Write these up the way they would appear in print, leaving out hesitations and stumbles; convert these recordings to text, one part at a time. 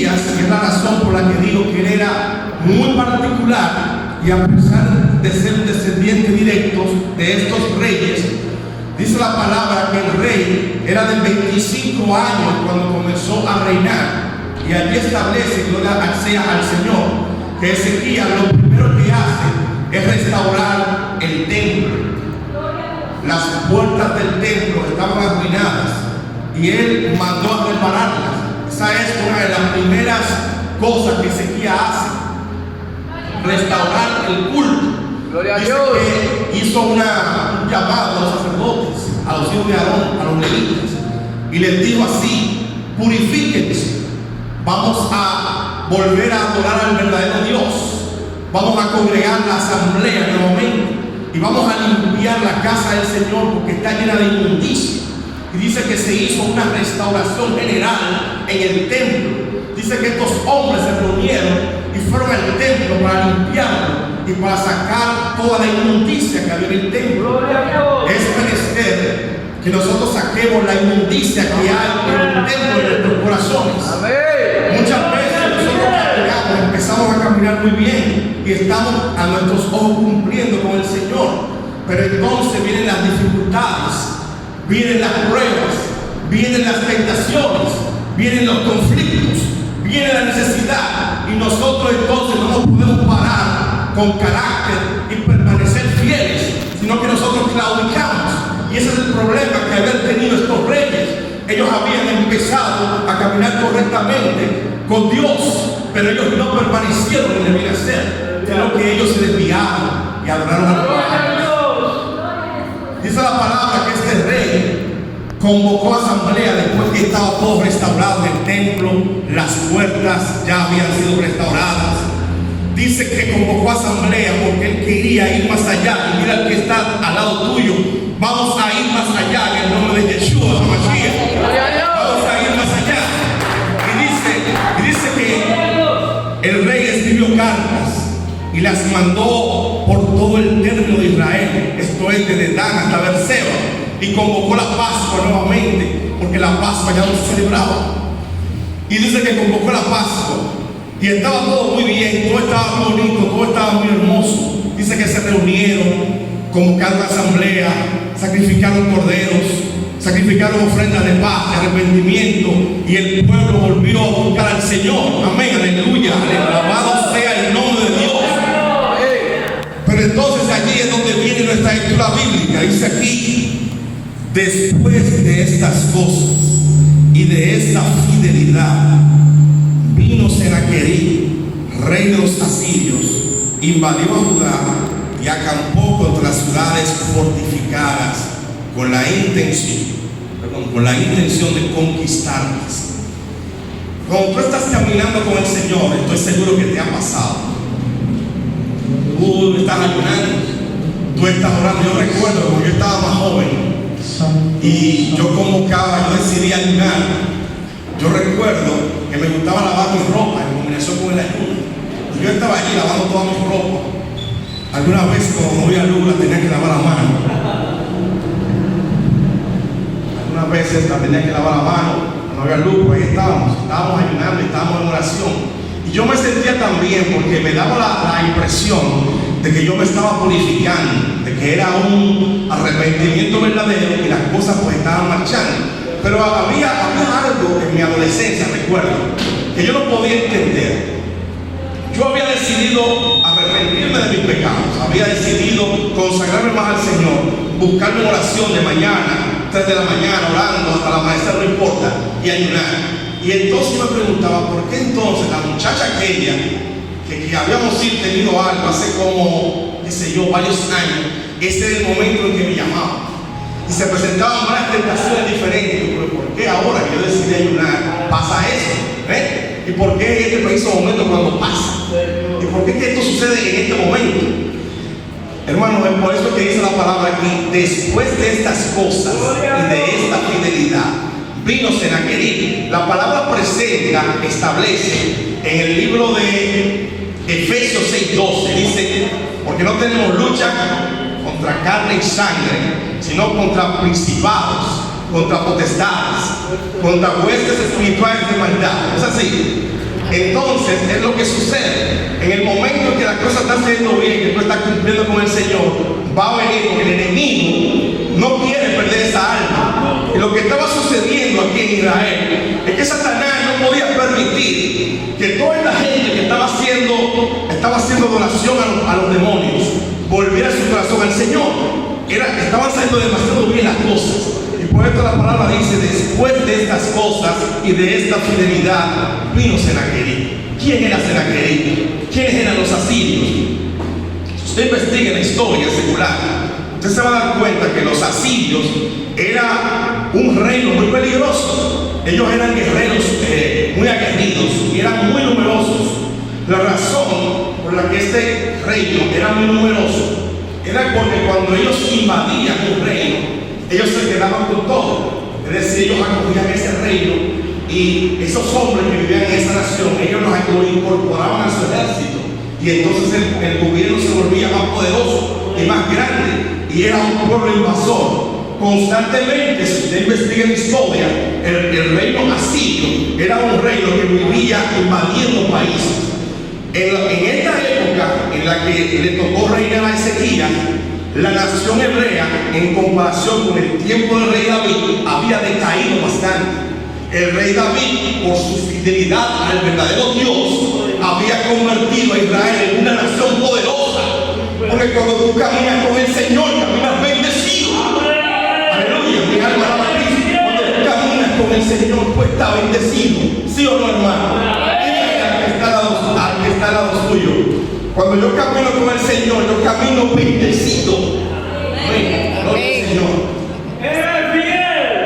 Ezequías, y es la razón por la que digo que él era muy particular, y a pesar de ser un descendiente directo de estos reyes, dice la palabra que el rey era de 25 años cuando comenzó a reinar. Y allí establece, gloria sea al Señor, que Ezequías lo primero que hace es restaurar el templo. Las puertas del templo estaban arruinadas y él mandó a repararlas. Esa es una de las primeras cosas que Ezequías hace: restaurar el culto. Gloria a Dice Dios. que hizo un llamado a los sacerdotes, a los hijos de Aarón, a los levitas, y les dijo así: purifíquense, vamos a volver a adorar al verdadero Dios, vamos a congregar la asamblea nuevamente y vamos a limpiar la casa del Señor porque está llena de inmundicia. Y dice que se hizo una restauración general en el templo. Dice que estos hombres se reunieron y fueron al templo para limpiarlo y para sacar toda la inmundicia que había en el templo. Es menester que nosotros saquemos la inmundicia que hay en el templo de nuestros corazones. Muchas veces nosotros caminamos, empezamos a caminar muy bien y estamos a nuestros ojos cumpliendo con el Señor, pero entonces vienen las dificultades, vienen las pruebas, vienen las tentaciones, vienen los conflictos, viene la necesidad, y nosotros entonces no nos podemos parar con carácter y permanecer fieles, sino que nosotros claudicamos. Y ese es el problema que habían tenido estos reyes. Ellos habían empezado a caminar correctamente con Dios, pero ellos no permanecieron en el debían hacer, sino que ellos se desviaron y adoraron a Dios. Dice la palabra que este rey convocó asamblea después que estaba todo restaurado en el templo, las puertas ya habían sido restauradas. Dice que convocó asamblea porque él quería ir más allá. Y mira el que está al lado tuyo: vamos a ir más allá en el nombre de Yeshua HaMashiach. Vamos a ir más allá. Y dice que el rey escribió cartas y las mandó por todo el término de Israel, esto es desde Dan hasta Berseba, y convocó la Pascua nuevamente, porque la Pascua ya no se celebraba. Y dice que convocó la Pascua y estaba todo muy bien, todo estaba muy bonito, todo estaba muy hermoso. Dice que se reunieron, convocaron asamblea, sacrificaron corderos, sacrificaron ofrendas de paz, de arrepentimiento, y el pueblo volvió a buscar al Señor. Amén, aleluya, alabado sea el nombre de Dios. Pero entonces allí es donde viene nuestra lectura bíblica. Dice aquí: después de estas cosas y de esta fidelidad, vino Senaquerib, rey de los asirios, invadió a Judá y acampó contra las ciudades fortificadas con la intención de conquistarlas. Cuando tú estás caminando con el Señor, estoy seguro que te ha pasado. Tú estás ayunando, tú estás orando. Yo recuerdo cuando yo estaba más joven y yo decidí ayunar. Yo recuerdo que me gustaba lavar mi ropa en combinación con el ayuno. Yo estaba allí lavando toda mi ropa. Alguna vez como no había luz la tenía que lavar a mano. Algunas veces la tenía que lavar a mano, no había luz, pues ahí estábamos ayunando, estábamos en oración. Y yo me sentía tan bien porque me daba la impresión de que yo me estaba purificando, de que era un arrepentimiento verdadero y las cosas pues estaban marchando. Pero había algo en mi adolescencia, recuerdo, que yo no podía entender. Yo había decidido arrepentirme de mis pecados, había decidido consagrarme más al Señor, buscar mi oración de mañana, 3 de la mañana, orando hasta el amanecer, no importa, y ayunar. Y entonces me preguntaba, ¿por qué entonces la muchacha aquella, que habíamos tenido algo hace como, qué sé yo, varios años, ese era el momento en que me llamaba? Y se presentaban varias tentaciones diferentes. Pero ¿por qué ahora que yo decidí ayunar pasa eso? ¿Y por qué en este preciso momento cuando pasa? ¿Y por qué que esto sucede en este momento? Hermanos, es por eso que dice la palabra aquí: después de estas cosas y de esta fidelidad, vino Senaquerib. La palabra presenta, establece en el libro de Efesios 6:12, dice: porque no tenemos lucha contra carne y sangre, sino contra principados, contra potestades, contra huestes espirituales de maldad. Es así. Entonces es lo que sucede. En el momento en que las cosas están saliendo bien, que tú estás cumpliendo con el Señor, va a venir, porque el enemigo no quiere perder esa alma. Y lo que estaba sucediendo aquí en Israel es que Satanás no podía permitir que toda esta gente que estaba haciendo adoración a los demonios volviera su corazón al Señor. Estaban saliendo demasiado bien las cosas. Y por esto la palabra dice: después de estas cosas y de esta fidelidad vino Senaquerib. ¿Quién era Senaquerib? ¿Quiénes eran los asirios? Si usted investiga en la historia secular, usted se va a dar cuenta que los asirios era un reino muy peligroso. Ellos eran guerreros muy aguerridos y eran muy numerosos. La razón por la que este reino era muy numeroso era porque cuando ellos invadían un reino, ellos se quedaban con todo. Es decir, ellos acogían ese reino y esos hombres que vivían en esa nación, ellos los incorporaban a su ejército. Y entonces el gobierno se volvía más poderoso y más grande, y era un pueblo invasor. Constantemente, si usted investiga en historia, el reino asirio era un reino que vivía invadiendo países. En esta época en la que le tocó reinar a Ezequías, la nación hebrea, en comparación con el tiempo del rey David, había decaído bastante. El rey David, por su fidelidad al verdadero Dios, había convertido a Israel en una nación poderosa. Porque cuando tú caminas con el Señor, caminas bendecido. Aleluya, mi alma alaba a Cristo. Cuando tú caminas con el Señor, tú estás bendecido. ¿Sí o no, hermano? Al que está al lado suyo. Cuando yo camino con el Señor, yo camino bendecido. Amén. Gloria al Señor.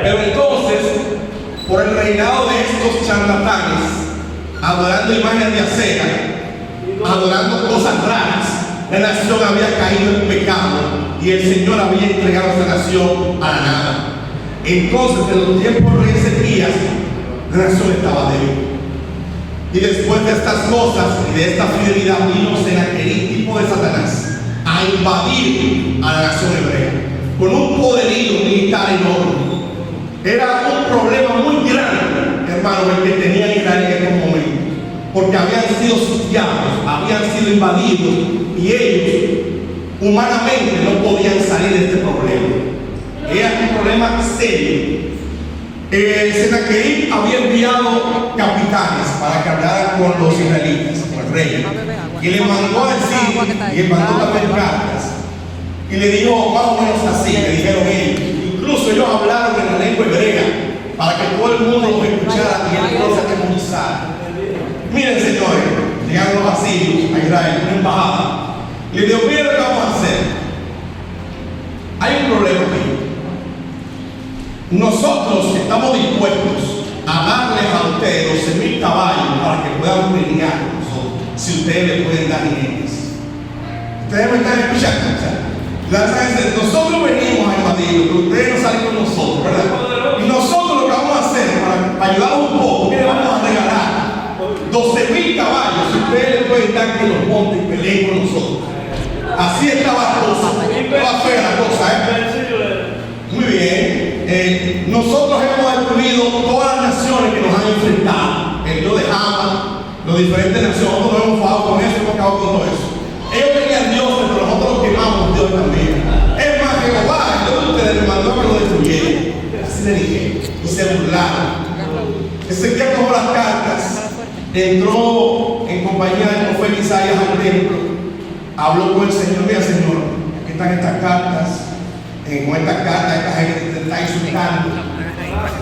Pero entonces, por el reinado de estos charlatanes, adorando imágenes de acera, adorando cosas raras, la nación había caído en pecado y el Señor había entregado a esa nación a la nada. Entonces, en los tiempos de Ezequías, la nación estaba débil. Y después de estas cosas y de esta fidelidad vino Senaquerib, tipo de Satanás, a invadir a la nación hebrea con un poderío militar enorme. Era un problema muy grande, hermano, el que tenía Israel en aquel momento, porque habían sido sitiados, habían sido invadidos, y ellos humanamente no podían salir de este problema. Era un problema serio. Senaquerib había enviado capitanes para que hablaran con los israelitas, con el rey, y le mandó a decir, y le mandó también cartas, y le dijo más o menos así, le dijeron ellos. Incluso ellos hablaron en la lengua hebrea para que todo el mundo los escuchara y él no se atemorizara. Miren, señores, llegaron los asirios a Israel, una embajada, y le dijo: miren lo que vamos a hacer. Hay un problema aquí. Nosotros estamos dispuestos a darles a ustedes 12,000 caballos para que puedan pelear con nosotros, si ustedes le pueden dar jinetes. Ustedes me están escuchando. Nosotros venimos a invadirlo, pero ustedes no salen con nosotros, ¿verdad? Y nosotros lo que vamos a hacer para ayudarlos un poco, que le vamos a regalar 12,000 caballos, si ustedes le pueden dar que los monten y peleen con nosotros. Así estaba la cosa, estaba fea la cosa, Muy bien. Nosotros hemos destruido todas las naciones que nos han enfrentado. El Dios de Hamas, las diferentes naciones, nosotros nos hemos fajado con eso y hemos acabado con todo eso. Ellos tenían dioses, pero nosotros los quemamos Dios también. Es más, Jehová, el Dios de ustedes me mandó que lo destruyeran. Así le dije. Y se burlaron. Ezequiel tomó las cartas, entró en compañía del profeta Isaías al templo, habló con el Señor. Mira, Señor, aquí están estas cartas. Con estas cartas, esta gente te está insultando.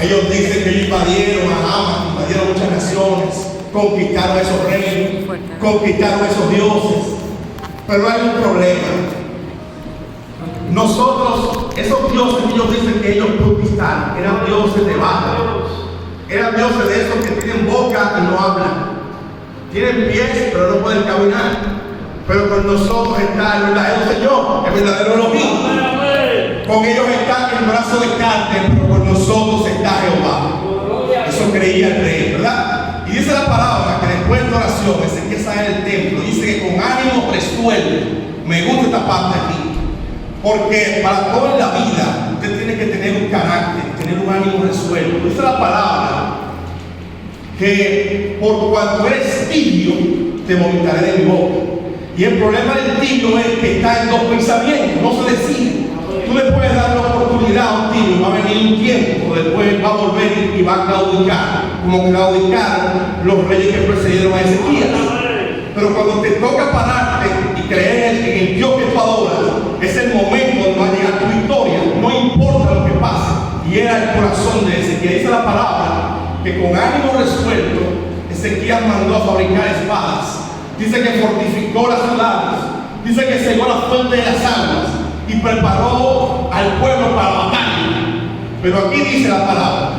Ellos dicen que ellos invadieron a Hamas, invadieron muchas naciones, conquistaron esos reinos, conquistaron esos dioses. Pero hay un problema. Nosotros, esos dioses que ellos dicen que ellos conquistaron, eran dioses de barro. Eran dioses de esos que tienen boca y no hablan. Tienen pies, pero no pueden caminar. Pero con nosotros está el verdadero Señor, el verdadero Elohim. Con ellos está el brazo de carne, pero con nosotros está Jehová. Eso creía el rey, ¿verdad? Y dice la palabra que después de la oración, Ezequiel sale del templo, dice que con ánimo resuelve. Me gusta esta parte aquí, porque para toda la vida usted tiene que tener un carácter, tener un ánimo resuelto. Dice la palabra que por cuanto eres tibio, te vomitaré de mi boca. Y el problema del tibio es que está en dos pensamientos, no se decide. Tú le puedes dar la oportunidad a un tibio, va a venir un tiempo, después va a volver y va a claudicar, como claudicaron los reyes que precedieron a Ezequías. Pero cuando te toca pararte y creer en el Dios que tú adoras, es el momento donde va a llegar tu victoria, no importa lo que pase. Y era el corazón de Ezequías. Dice la palabra que con ánimo resuelto, Ezequías mandó a fabricar espadas. Dice que fortificó las ciudades, dice que selló la fuente de las aguas y preparó al pueblo para la batalla. Pero aquí dice la palabra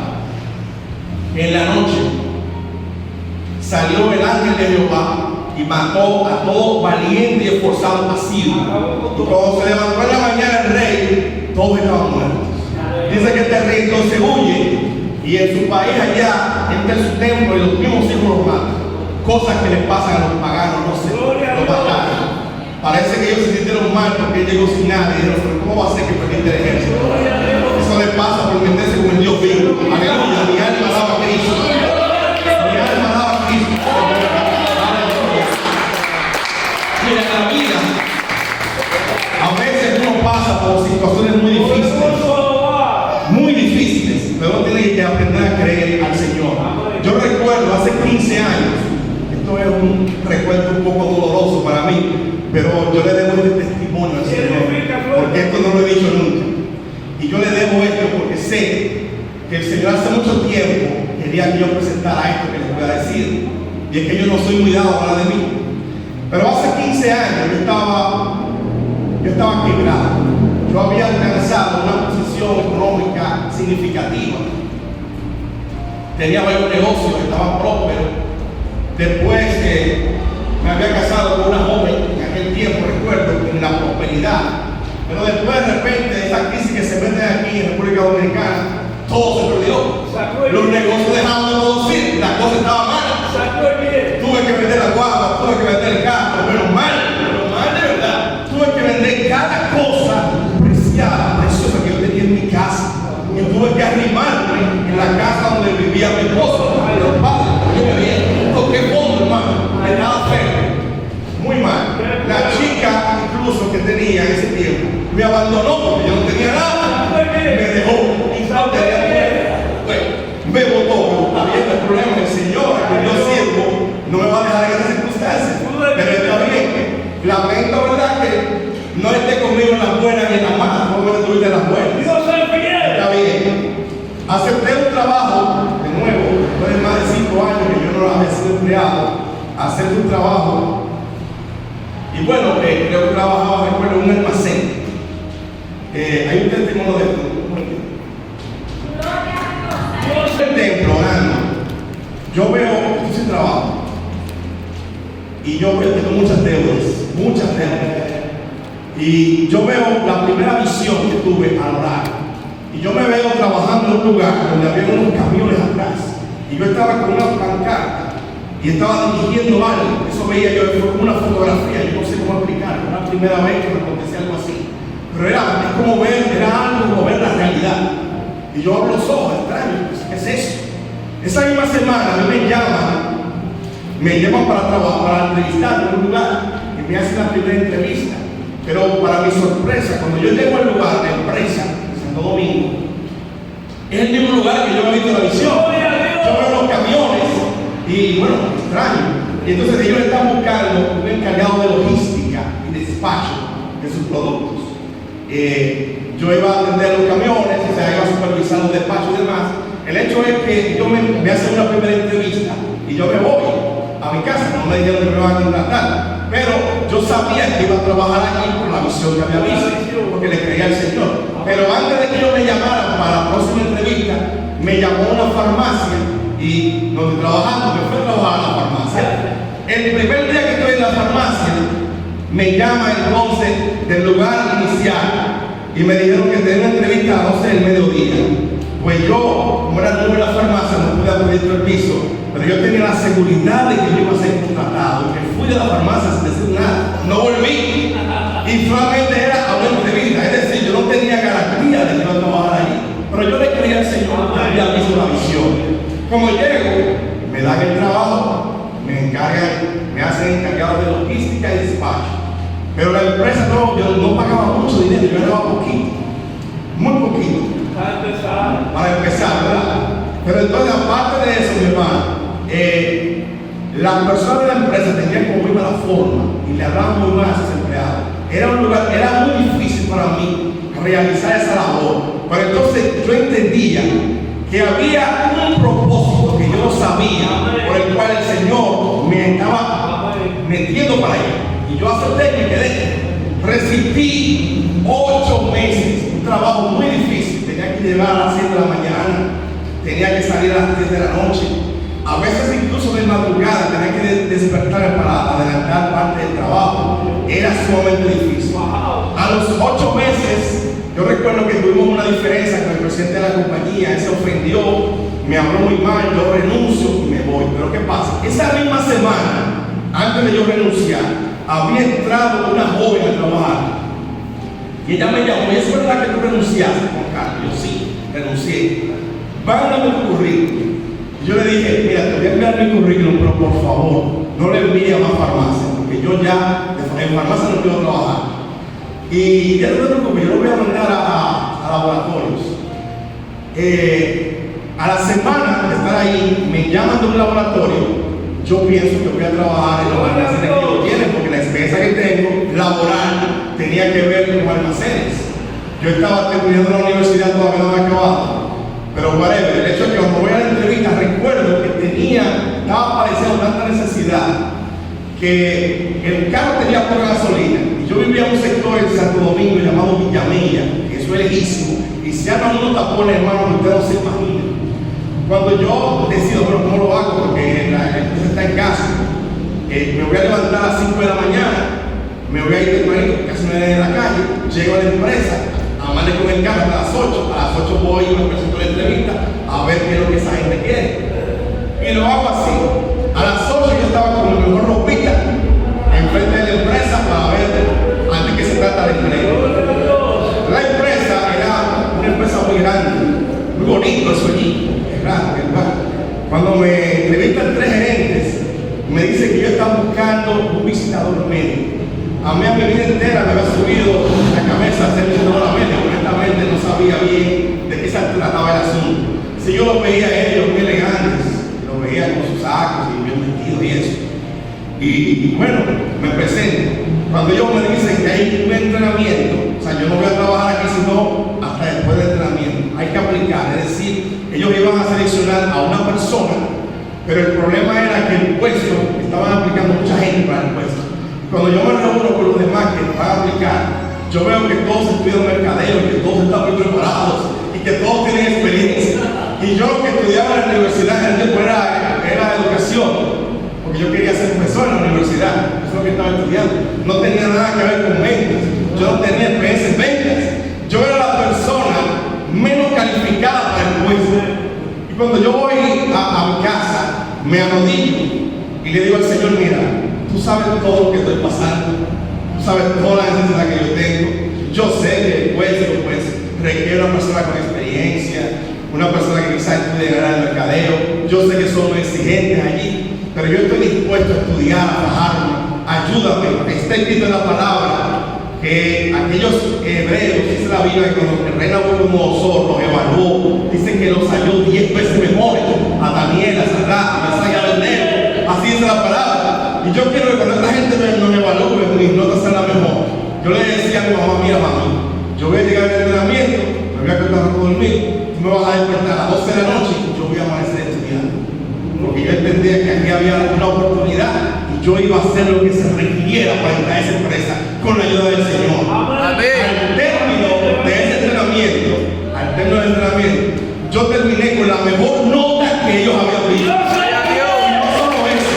que en la noche salió el ángel de Jehová y mató a todo valiente y esforzado asirio. Y cuando se levantó en la mañana el rey, todos estaban muertos. Dice que este rey entonces huye y en su país allá entra en su templo y los mismos hijos los matan. Cosas que les pasan a los paganos, no sé, los mataron. Parece que ellos se sintieron mal porque él llegó sin nada y dijeron, pero ¿cómo va a ser que perdiste el ejército? Eso le pasa por meterse con el Dios vivo. Aleluya, mi alma alaba a Cristo. Mi alma alaba a Cristo. Mira, en la vida, a veces uno pasa por situaciones muy difíciles, pero uno tiene que aprender a creer al Señor. Yo recuerdo hace 15 años, esto es un recuerdo un poco doloroso para mí, pero yo le debo este testimonio al Señor, porque esto no lo he dicho nunca. Y yo le debo esto porque sé que el Señor hace mucho tiempo quería que yo presentara esto que les voy a decir. Y es que yo no soy muy dado a hablar de mí. Pero hace 15 años yo estaba quebrado. Yo había alcanzado una posición económica significativa. Tenía varios negocios, estaba próspero. Después me había casado con una joven, en aquel tiempo recuerdo, en la prosperidad. Pero después de repente, esa crisis que se mete aquí en República Dominicana, todo se perdió. Los negocios dejaron de producir, la cosa estaba mal. Tuve que vender la guagua, tuve que vender el carro, pero mal de verdad. Tuve que vender cada cosa preciada, preciosa que yo tenía en mi casa. Y tuve que arrimarme en la casa donde vivía mi esposo. Pero padre, oye bien, toqué fondo, hermano, de nada feo. Muy mal. La chica, incluso que tenía en ese tiempo, me abandonó porque yo no tenía nada. Me dejó. Me votó. Habiendo el problema del Señor, que yo sirvo, no me va a dejar en esas circunstancias. Pero está bien. Lamento, ¿verdad? Que no esté conmigo en las buenas ni en las malas. No me estuviste en las buenas. Está bien. Acepté un trabajo, de nuevo, después de más de 5 años que yo no había sido empleado. Acepté un trabajo. Y bueno, creo que trabajaba, recuerdo, en un almacén. Hay un testimonio de esto. Yo en el templo orando, yo veo, estoy sin trabajo. Y yo veo que tengo muchas deudas. Y yo veo la primera visión que tuve al orar. Y yo me veo trabajando en un lugar donde había unos camiones atrás. Y yo estaba con una pancarta y estaba dirigiendo algo. Eso veía yo, fue como una fotografía, yo no sé cómo explicarlo. Era la primera vez que me acontecía algo así. Pero es como ver, era algo como ver la realidad. Y yo abro los ojos, extraño, ¿qué es eso? Esa misma semana a mí me llaman para trabajar, para entrevistar en un lugar y me hacen la primera entrevista. Pero para mi sorpresa, cuando yo llego al lugar de empresa, Santo Domingo, es el mismo lugar que yo había visto en la visión. Yo veo los camiones y bueno, extraño. Y entonces ellos están buscando un encargado de logística y despacho de sus productos. Yo iba a atender los camiones, o sea, iba a supervisar los despachos y demás. El hecho es que yo me hacen una primera entrevista y yo me voy a mi casa, no me dijeron que me iban a contratar, pero yo sabía que iba a trabajar allí por la visión que había visto, porque le creía al Señor. Pero antes de que ellos me llamaran para la próxima entrevista, me llamó a una farmacia y donde trabajando, me fui a trabajar a la farmacia. El primer día que estoy en la farmacia, me llama entonces del lugar inicial y me dijeron que tenía una entrevista a 12 del mediodía. Pues yo, como era nuevo en la farmacia, no pude pedir permiso, pero yo tenía la seguridad de que yo iba a ser contratado. Que fui de la farmacia sin decir nada, no volví. Y solamente era a una entrevista, es decir, yo no tenía garantía de que iba a trabajar allí. Pero yo le creía al Señor que había visto la visión. Como llego, me da dan el trabajo, me hacen encargado de logística y despacho. Pero la empresa yo no pagaba mucho dinero, yo ganaba poquito, muy poquito. Para empezar, ¿verdad? Pero entonces, aparte de eso, mi hermano, las personas de la empresa tenían como muy mala forma y le hablaban muy mal a sus empleados. Era muy difícil para mí realizar esa labor. Pero entonces yo entendía que había un propósito que yo no sabía, por el cual el Señor me estaba metiendo para allá. Y yo acepté y me quedé. Resistí 8 meses, un trabajo muy difícil. Tenía que llegar a las 7 de la mañana, tenía que salir a las 10 de la noche. A veces incluso de madrugada tenía que despertarme para adelantar parte del trabajo. Era sumamente difícil. A los 8 meses, yo recuerdo que tuvimos una diferencia con el presidente de la compañía. Él se ofendió, me habló muy mal, yo renuncio y me voy. Pero ¿qué pasa? Esa misma semana, antes de yo renunciar, había entrado una joven a trabajar. Y ella me llamó: ¿es verdad que tú renunciaste, Juan Carlos? Yo sí, renuncié. Mándame tu currículum. Yo le dije: mira, te voy a enviar mi currículum, pero por favor, no le envíe a más farmacia, porque yo ya en farmacia no quiero trabajar. Y ya no te preocupes, yo lo voy a mandar a laboratorios. A la semana de estar ahí, me llaman de un laboratorio. Yo pienso que voy a trabajar en los almacenes que ellos tienen, porque la experiencia que tengo laboral tenía que ver con almacenes. Yo estaba terminando la universidad, todavía no había acabado. Pero whatever, el hecho es que cuando voy a la entrevista recuerdo que estaba apareciendo tanta necesidad que el carro tenía poca gasolina. Y yo vivía en un sector en Santo Domingo llamado Villamella, que eso es lejísimo, y se arman unos tapones, hermano, que usted no se imagina. Cuando yo decido, bueno, ¿cómo lo hago? Porque la empresa está en casa. Me voy a levantar a las 5 de la mañana, me voy a ir tempranito, casi me voy en la calle, llego a la empresa, amanezco con el carro a las 8, a las 8 voy y me presento la entrevista a ver qué es lo que esa gente quiere. Y lo hago así. A las 8 yo estaba con mi mejor ropita enfrente de la empresa para ver antes que se trata de empleo. La empresa era una empresa muy grande, muy bonito eso allí. Cuando me entrevistan 3 gerentes, me dicen que yo estaba buscando un visitador médico. A mí a mi vida entera me había subido la cabeza a ser visitador médico. Honestamente no sabía bien de qué se trataba el asunto. Si yo los veía a ellos muy elegantes, los veía con sus sacos y bien vestidos y eso. Y bueno, me presento. Cuando ellos me dicen que hay un entrenamiento, o sea, yo no voy a trabajar aquí sino hasta después del entrenamiento. Hay que aplicar, es decir, ellos iban a seleccionar a una persona, pero el problema era que el puesto, estaban aplicando mucha gente para el puesto. Cuando yo me reúno con los demás que van a aplicar, yo veo que todos estudian mercadeo, que todos están muy preparados y que todos tienen experiencia. Y yo lo que estudiaba en la universidad en el tiempo era educación, porque yo quería ser profesor en la universidad, eso es lo que estaba estudiando. No tenía nada que ver con ventas, yo no tenía experiencia en ventas. Yo era la persona menos calificada para el puesto. Y cuando yo voy a mi casa, me arrodillo y le digo al Señor: mira, tú sabes todo lo que estoy pasando, tú sabes toda la necesidad que yo tengo. Yo sé que el puesto pues requiere una persona con experiencia, una persona que quizás estudie en el mercadeo. Yo sé que son exigentes allí, pero yo estoy dispuesto a estudiar, a trabajarme. Ayúdame, porque está escrito en la palabra que aquellos hebreos, dice la Biblia, que cuando el rey Nabucodonosor los evaluó, dicen que los halló 10 veces mejores a Daniel, a Sadrach, a Mesach y a Abednego. Así dice la palabra. Y yo quiero que cuando esta gente no me evalúe, mis notas sean las mejores. Yo le decía a mi mamá: mira, mami, yo voy a llegar al entrenamiento, me voy a acostar a dormir, tú me vas a despertar a las 12 de la noche y yo voy a amanecer estudiando. Porque yo entendía que aquí había una oportunidad y yo iba a hacer lo que se requiriera para entrar a esa empresa con la ayuda del Señor. Amén. Al término de ese entrenamiento, yo terminé con la mejor nota que ellos habían visto. Y no solo eso,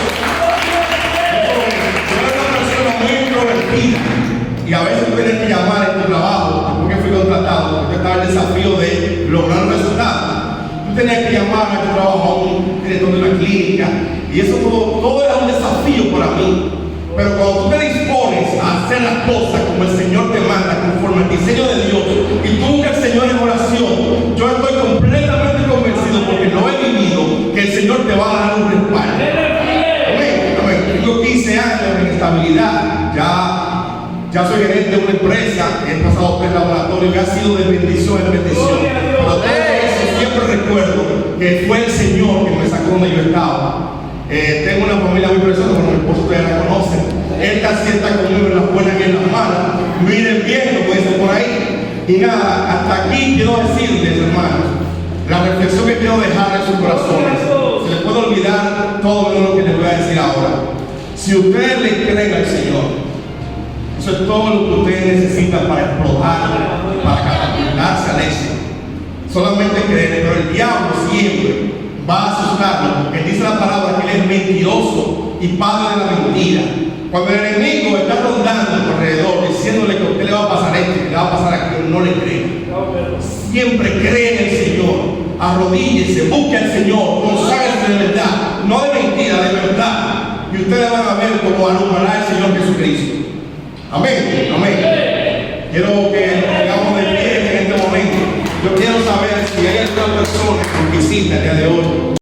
yo era una persona muy introvertida y a veces tú tienes que llamar en tu trabajo, después que fui contratado, porque estaba el desafío de lograr un resultado. Tú tenías que llamar a tu trabajo a un director de una clínica y eso todo era un desafío para mí. Pero cuando tú te dispones a hacer las cosas como el Señor te manda, conforme al diseño de Dios, y tú buscas al Señor en oración, yo estoy completamente convencido, porque lo he vivido, que el Señor te va a dar un respaldo. Amén, amén. Tengo 15 años en estabilidad, ya soy gerente de una empresa, he pasado por el laboratorio y ha sido de bendición en bendición. Pero todo eso siempre recuerdo que fue el Señor que me sacó donde yo estaba. Tengo una familia muy preciosa, como mi esposo ustedes la conocen. Él casi está conmigo en las buenas y en las malas. Miren bien, lo puede ser por ahí. Y nada, hasta aquí quiero decirles, hermanos, la reflexión que quiero dejar en sus corazones. Se les puede olvidar todo menos lo que les voy a decir ahora. Si ustedes le creen al Señor, eso es todo lo que ustedes necesitan para explotar, para catapultarse al éxito. Solamente creer, pero el diablo siempre va a asustarlo, porque dice la palabra que él es mentiroso y padre de la mentira. Cuando el enemigo está rondando alrededor, diciéndole que a usted le va a pasar esto, que le va a pasar aquello, no le cree. Siempre cree en el Señor, arrodíllese, busque al Señor, conságrense de verdad, no de mentira, de verdad. Y ustedes van a ver cómo alumbrará el Señor Jesucristo. Amén, amén. Quiero que hagamos de pie en este momento. Yo quiero saber si hay alguna persona que visita el día de hoy.